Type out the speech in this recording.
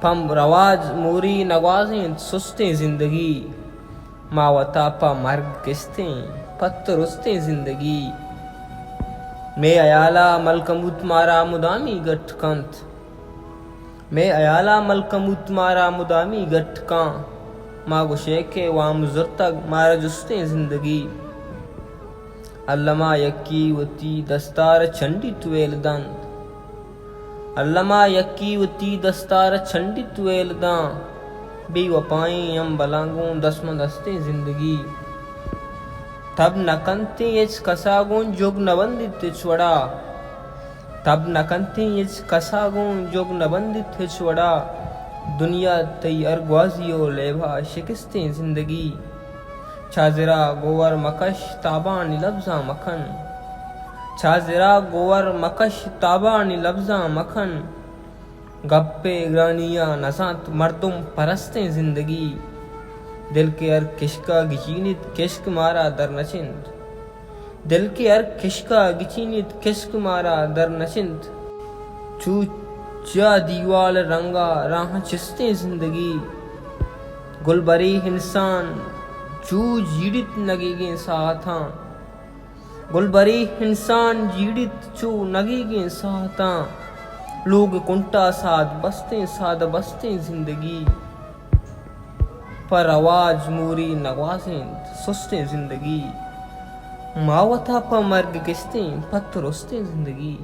पम रवाज मोरी नवाजें सुस्ते जिंदगी, मावता पा मर्ग किस्तें पत्थर उस्ते जिंदगी। मैं अयाला मलकमुत मारा मुदामी गठकंत, मैं अयाला मलकमुत मारा मुदामी गठकां, माँ गुशे के वाम जुर्तग मारा जुस्ते जिंदगी। अल्लमा यक्की वती दस्तार चंडित वेलदंत, अल्लमा यक्की वती दस्तार चंडित वेलदां, बेवफाई यम बलांगों दसमन दस्ते जिंदगी। तब नकंते यच कसागों जोग नबंदित छवड़ा, तब नकंते यच कसागों जोग नबंदित छवड़ा, दुनिया तई अरगवाजियो लेभा शिकस्ते जिंदगी। छाजरा गोवर मकश ताबा लफ्जा मखन, छाजरा गोवर मकश ताबा लफ्जा मखन, गप्पे ग्रानिया नसात मर्दुम परस्ते जिंदगी। दिल के अर किश्का गिचीनित किश्क मारा दर नचिंत, दिल के अर किश्का गिचीनित किश्क मारा दर नचिंत, चू चा दीवाल रंगा राह चिस्ते जिंदगी। गुलबरी इंसान चू जीडित नगीगे साथा, गुलबरी इंसान जीडित चू नगीगे साथा, लोग कुंटा साद बसते जिंदगी। पर आवाज मोरी नवाजें सुस्ते जिंदगी, मावता पर मर्ग किस्तें पत्थर उस्ते जिंदगी।